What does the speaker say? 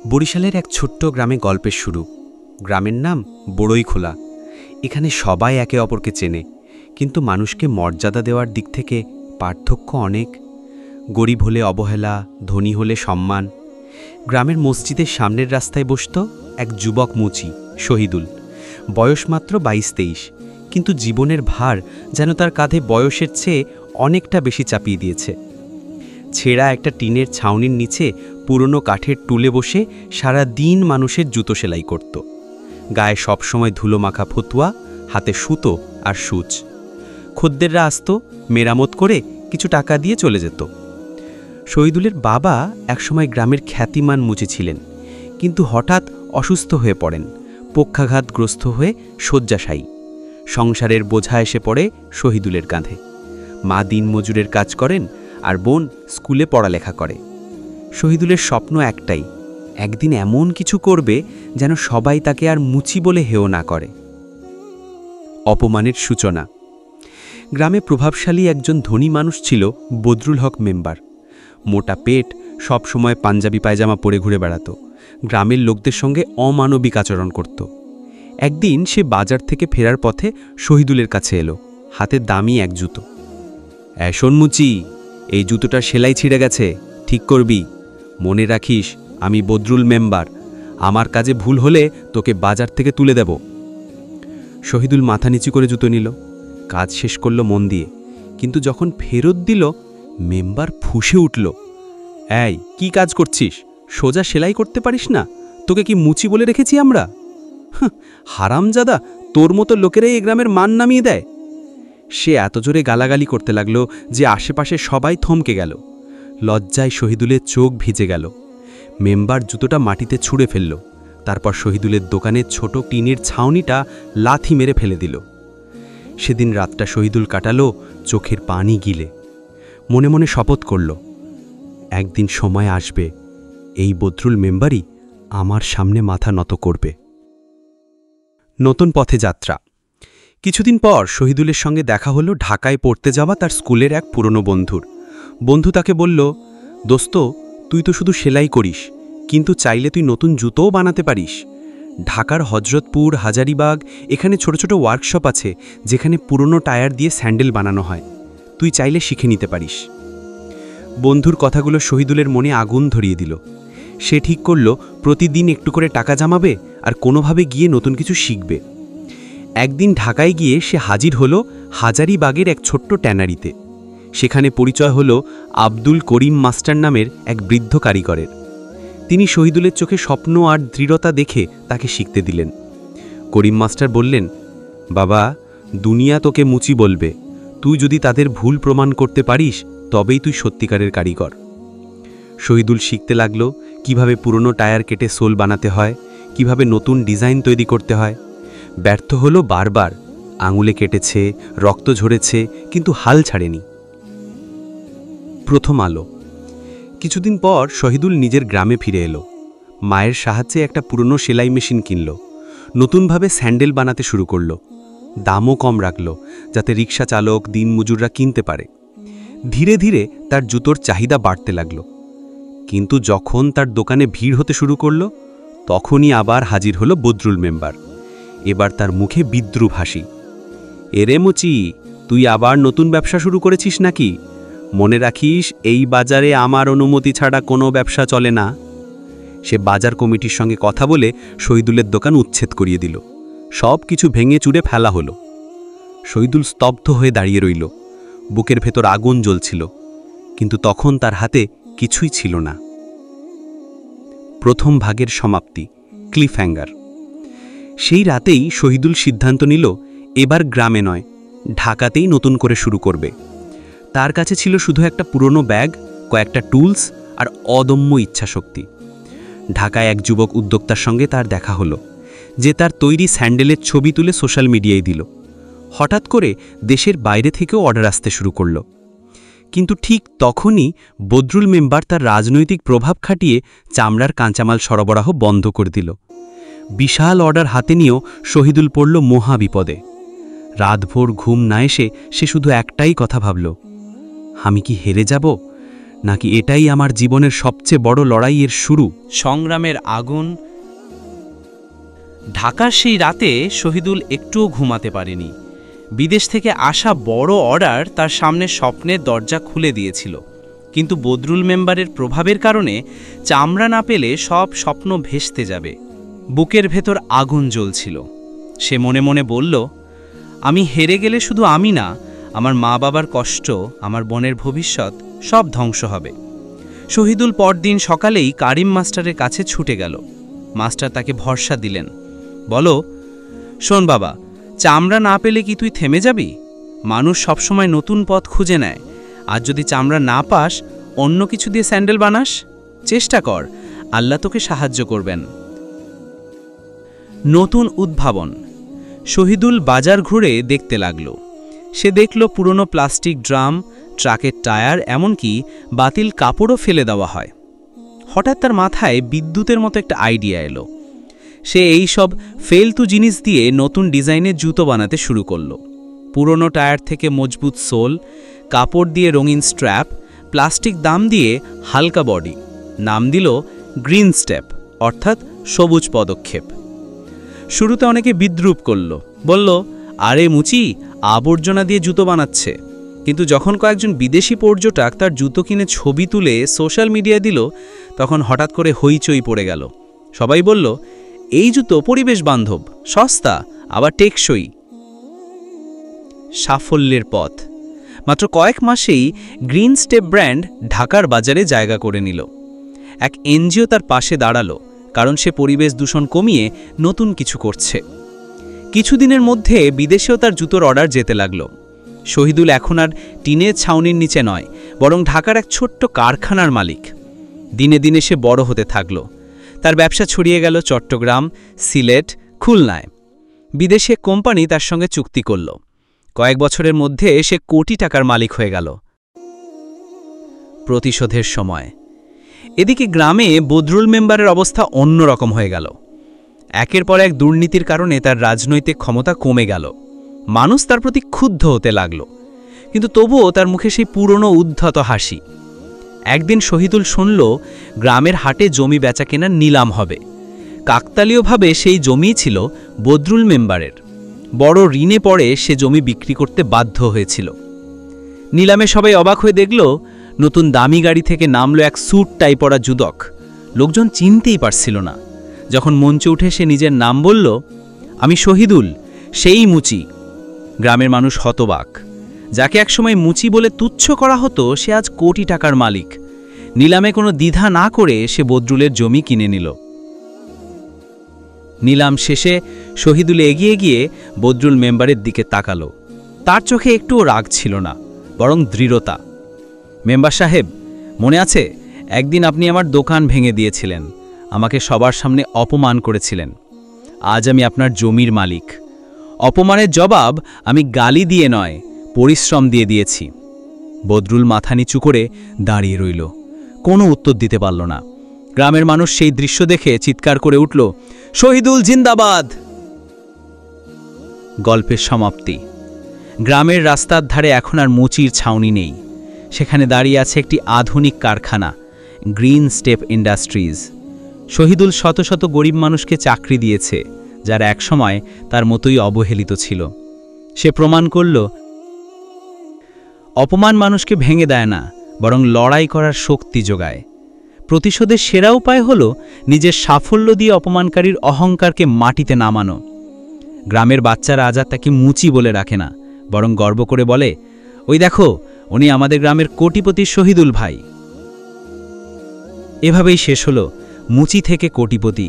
বরিশালের এক ছোট্ট গ্রামে গল্পের শুরু। গ্রামের নাম বড়ইখোলা। এখানে সবাই একে অপরকে চেনে, কিন্তু মানুষকে মর্যাদা দেওয়ার দিক থেকে পার্থক্য অনেক। গরিব হলে অবহেলা, ধনী হলে সম্মান। গ্রামের মসজিদের সামনের রাস্তায় বসত এক যুবক মুচি, শহীদুল। বয়স মাত্র 22-23, কিন্তু জীবনের ভার যেন তার কাঁধে বয়সের চেয়ে অনেকটা বেশি চাপিয়ে দিয়েছে। ছেঁড়া একটা টিনের ছাউনির নিচে পুরনো কাঠের টুলে বসে সারা দিন মানুষের জুতো সেলাই করত। গায়ে সবসময় ধুলো মাখা ফতুয়া, হাতে সুতো আর সূচ। খদ্দেররা আসত, মেরামত করে কিছু টাকা দিয়ে চলে যেত। শহীদুলের বাবা একসময় গ্রামের খ্যাতিমান মুচি ছিলেন, কিন্তু হঠাৎ অসুস্থ হয়ে পড়েন, পক্ষাঘাতগ্রস্ত হয়ে শয্যাশায়ী। সংসারের বোঝা এসে পড়ে শহীদুলের কাঁধে। মা দিনমজুরের কাজ করেন আর বোন স্কুলে পড়ালেখা করে। শহীদুলের স্বপ্ন একটাই, একদিন এমন কিছু করবে যেন সবাই তাকে আর মুচি বলে হেয় না করে। অপমানের সূচনা। গ্রামে প্রভাবশালী একজন ধনী মানুষ ছিল বদরুল হক মেম্বার। মোটা পেট, সবসময় পাঞ্জাবি পায়জামা পরে ঘুরে বেড়াত, গ্রামের লোকদের সঙ্গে অমানবিক আচরণ করত। একদিন সে বাজার থেকে ফেরার পথে শহীদুলের কাছে এলো, হাতে দামি এক জুতো। শোন মুচি, এই জুতোটার সেলাই ছিঁড়ে গেছে, ঠিক করবি। মনে রাখিস, আমি বদরুল মেম্বার, আমার কাজে ভুল হলে তোকে বাজার থেকে তুলে দেব। শহীদুল মাথা নিচু করে জুতো নিল, কাজ শেষ করল মন দিয়ে, কিন্তু যখন ফেরত দিল মেম্বার ফুঁসে উঠল। এই, কি কাজ করছিস? সোজা সেলাই করতে পারিস না? তোকে কি মুচি বলে রেখেছি আমরা? হারামজাদা, তোর মতো লোকেরাই এই গ্রামের মান নামিয়ে দেয়। সে এত জোরে গালাগালি করতে লাগলো যে আশেপাশে সবাই থমকে গেল। লজ্জায় শহীদুলের চোখ ভিজে গেল। মেম্বার জুতোটা মাটিতে ছুঁড়ে ফেলল, তারপর শহীদুলের দোকানের ছোট টিনের ছাউনিটা লাথি মেরে ফেলে দিল। সেদিন রাতটা শহীদুল কাটালো চোখের পানি গিলে। মনে মনে শপথ করল, একদিন সময় আসবে এই বদরুল মেম্বারই আমার সামনে মাথা নত করবে। নতুন পথে যাত্রা। কিছুদিন পর শহীদুলের সঙ্গে দেখা হলো ঢাকায় পড়তে যাওয়া তার স্কুলের এক পুরনো বন্ধুর। বন্ধু তাকে বলল, দোস্ত, তুই তো শুধু সেলাই করিস, কিন্তু চাইলে তুই নতুন জুতোও বানাতে পারিস। ঢাকার হজরতপুর, হাজারিবাগ, এখানে ছোট ছোট ওয়ার্কশপ আছে যেখানে পুরনো টায়ার দিয়ে স্যান্ডেল বানানো হয়। তুই চাইলে শিখে নিতে পারিস। বন্ধুর কথাগুলো শহীদুলের মনে আগুন ধরিয়ে দিল। সে ঠিক করল প্রতিদিন একটু করে টাকা জমাবে আর কোনোভাবে গিয়ে নতুন কিছু শিখবে। একদিন ঢাকায় গিয়ে সে হাজির হলো হাজারিবাগের এক ছোট্ট ট্যানারিতে। সেখানে পরিচয় হলো আব্দুল করিম মাস্টার নামের এক বৃদ্ধ কারিগরের। তিনি শহীদুলের চোখে স্বপ্ন আর দৃঢ়তা দেখে তাকে শিখতে দিলেন। করিম মাস্টার বললেন, বাবা, দুনিয়া তোকে মুচি বলবে, তুই যদি তাদের ভুল প্রমাণ করতে পারিস তবেই তুই সত্যিকারের কারিগর। শহীদুল শিখতে লাগল কিভাবে পুরনো টায়ার কেটে সোল বানাতে হয়, কিভাবে নতুন ডিজাইন তৈরি করতে হয়। ব্যর্থ হলো বারবার, আঙুলে কেটেছে, রক্ত ঝরেছে, কিন্তু হাল ছাড়েনি। প্রথম আলো। কিছুদিন পর শহীদুল নিজের গ্রামে ফিরে এলো। মায়ের সাহায্যে একটা পুরনো সেলাই মেশিন কিনল, নতুনভাবে স্যান্ডেল বানাতে শুরু করল। দামও কম রাখল যাতে রিক্সা চালক, দিনমজুররা কিনতে পারে। ধীরে ধীরে তার জুতোর চাহিদা বাড়তে লাগল। কিন্তু যখন তার দোকানে ভিড় হতে শুরু করল, তখনই আবার হাজির হলো বদরুল মেম্বার। এবার তার মুখে বিদ্রুপ হাসি। এরে মুচি, তুই আবার নতুন ব্যবসা শুরু করেছিস নাকি? মনে রাখিস, এই বাজারে আমার অনুমতি ছাড়া কোনো ব্যবসা চলে না। সে বাজার কমিটির সঙ্গে কথা বলে শহীদুলের দোকান উচ্ছেদ করিয়ে দিল। সব কিছু ভেঙে চুরে ফেলা হলো। শহীদুল স্তব্ধ হয়ে দাঁড়িয়ে রইল। বুকের ভেতর আগুন জ্বলছিল, কিন্তু তখন তার হাতে কিছুই ছিল না। প্রথম ভাগের সমাপ্তি, ক্লিফ হ্যাঙ্গার। সেই রাতেই শহীদুল সিদ্ধান্ত নিল এবার গ্রামে নয়, ঢাকাতেই নতুন করে শুরু করবে। তার কাছে ছিল শুধু একটা পুরনো ব্যাগ, কয়েকটা টুলস আর অদম্য ইচ্ছাশক্তি। ঢাকায় এক যুবক উদ্যোক্তার সঙ্গে তার দেখা হলো, যে তার তৈরি স্যান্ডেলের ছবি তুলে সোশ্যাল মিডিয়ায় দিল। হঠাৎ করে দেশের বাইরে থেকেও অর্ডার আসতে শুরু করল। কিন্তু ঠিক তখনই বদরুল মেম্বার তার রাজনৈতিক প্রভাব খাটিয়ে চামড়ার কাঁচামাল সরবরাহ বন্ধ করে দিল। বিশাল অর্ডার হাতে নিয়েও শহীদুল পড়ল মহা বিপদে। রাতভর ঘুম না এসে সে শুধু একটাই কথা ভাবল, আমি কি হেরে যাব? নাকি এটাই আমার জীবনের সবচেয়ে বড় লড়াইয়ের শুরু? সংগ্রামের আগুন। ঢাকার সেই রাতে শহীদুল একটুও ঘুমাতে পারেনি। বিদেশ থেকে আসা বড় অর্ডার তার সামনে স্বপ্নের দরজা খুলে দিয়েছিল, কিন্তু বদরুল মেম্বারের প্রভাবের কারণে চামড়া না পেলে সব স্বপ্ন ভেস্তে যাবে। বুকের ভেতর আগুন জ্বলছিল। সে মনে মনে বলল, আমি হেরে গেলে শুধু আমি না, আমার মা বাবার কষ্ট, আমার বোনের ভবিষ্যৎ সব ধ্বংস হবে। শহীদুল পরদিন সকালেই কারিম মাস্টারের কাছে ছুটে গেল। মাস্টার তাকে ভরসা দিলেন, বলো, শোন বাবা, চামড়া না পেলে কি তুই থেমে যাবি? মানুষ সবসময় নতুন পথ খুঁজে নেয়। আর যদি চামড়া না পাস, অন্য কিছু দিয়ে স্যান্ডেল বানাস। চেষ্টা কর, আল্লাহ তোকে সাহায্য করবেন। নতুন উদ্ভাবন। শহীদুল বাজার ঘুরে দেখতে লাগল। সে দেখল পুরনো প্লাস্টিক ড্রাম, ট্রাকের টায়ার, এমনকি বাতিল কাপড়ও ফেলে দেওয়া হয়। হঠাৎ তার মাথায় বিদ্যুতের মতো একটা আইডিয়া এলো। সে এই সব ফেলতু জিনিস দিয়ে নতুন ডিজাইনের জুতো বানাতে শুরু করল। পুরনো টায়ার থেকে মজবুত সোল, কাপড় দিয়ে রঙিন স্ট্র্যাপ, প্লাস্টিক দাম দিয়ে হালকা বডি। নাম দিল গ্রিন স্টেপ, অর্থাৎ সবুজ পদক্ষেপ। শুরুতে অনেকে বিদ্রূপ করল, বলল, আরে মুচি, আবর্জনা দিয়ে জুতো বানাচ্ছে। কিন্তু যখন কয়েকজন বিদেশি পর্যটক তার জুতো কিনে ছবি তুলে সোশ্যাল মিডিয়া দিল, তখন হঠাৎ করে হইচই পড়ে গেল। সবাই বলল, এই জুতো পরিবেশ বান্ধব, সস্তা, আবার টেকসই। সাফল্যের পথ। মাত্র কয়েক মাসেই গ্রিন স্টেপ ব্র্যান্ড ঢাকার বাজারে জায়গা করে নিল। এক এনজিও তার পাশে দাঁড়ালো, কারণ সে পরিবেশ দূষণ কমিয়ে নতুন কিছু করছে। কিছুদিনের মধ্যে বিদেশেও তার জুতোর অর্ডার যেতে লাগল। শহীদুল এখন আর টিনের ছাউনির নিচে নয়, বরং ঢাকার এক ছোট্ট কারখানার মালিক। দিনে দিনে সে বড় হতে থাকল। তার ব্যবসা ছড়িয়ে গেল চট্টগ্রাম, সিলেট, খুলনায়। বিদেশে কোম্পানি তার সঙ্গে চুক্তি করল। কয়েক বছরের মধ্যে সে কোটি টাকার মালিক হয়ে গেল। প্রতিশোধের সময়। এদিকে গ্রামে বদরুল মেম্বারের অবস্থা অন্যরকম হয়ে গেল। একের পর এক দুর্নীতির কারণে তার রাজনৈতিক ক্ষমতা কমে গেল। মানুষ তার প্রতি ক্ষুব্ধ হতে লাগল, কিন্তু তবুও তার মুখে সেই পুরনো উদ্ধত হাসি। একদিন শহীদুল শুনল, গ্রামের হাটে জমি বেচা কেনার নিলাম হবে। কাকতালীয়ভাবে সেই জমি ছিল বদরুল মেম্বারের। বড় ঋণে পড়ে সে জমি বিক্রি করতে বাধ্য হয়েছিল। নিলামে সবাই অবাক হয়ে দেখল, নতুন দামি গাড়ি থেকে নামল এক স্যুট টাই পরা যুবক। লোকজন চিনতেই পারছিল না। যখন মঞ্চে উঠে সে নিজের নাম বলল, আমি শহীদুল, সেই মুচি। গ্রামের মানুষ হতবাক। যাকে একসময় মুচি বলে তুচ্ছ করা হতো, সে আজ কোটি টাকার মালিক। নিলামে কোনো দ্বিধা না করে সে বদরুলের জমি কিনে নিল। নিলাম শেষে শহীদুল এগিয়ে গিয়ে বদরুল মেম্বারের দিকে তাকালো। তার চোখে একটুও রাগ ছিল না, বরং দৃঢ়তা। মেম্বার সাহেব, মনে আছে একদিন আপনি আমার দোকান ভেঙে দিয়েছিলেন, আমাকে সবার সামনে অপমান করেছিলেন। আজ আমি আপনার জমির মালিক। অপমানের জবাব আমি গালি দিয়ে নয়, পরিশ্রম দিয়ে দিয়েছি। বদরুল মাথা নিচু করে দাঁড়িয়ে রইল, কোনো উত্তর দিতে পারল না। গ্রামের মানুষ সেই দৃশ্য দেখে চিৎকার করে উঠল, শহীদুল জিন্দাবাদ। গল্পের সমাপ্তি। গ্রামের রাস্তার ধারে এখন আর মুচির ছাউনি নেই। সেখানে দাঁড়িয়ে আছে একটি আধুনিক কারখানা, গ্রিন স্টেপ ইন্ডাস্ট্রিজ। শহীদুল শত শত গরিব মানুষকে চাকরি দিয়েছে, যারা একসময় তার মতোই অবহেলিত ছিল। সে প্রমাণ করল, অপমান মানুষকে ভেঙে দেয় না, বরং লড়াই করার শক্তি যোগায়। প্রতিশোধের সেরা উপায় হল নিজের সাফল্য দিয়ে অপমানকারীর অহংকারকে মাটিতে নামানো। গ্রামের বাচ্চারা আজ আর তাকে মুচি বলে রাখে না, বরং গর্ব করে বলে, ওই দেখো, উনি আমাদের গ্রামের কোটিপতি শহীদুল ভাই। এভাবেই শেষ হল মুচি থেকে কোটিপতি।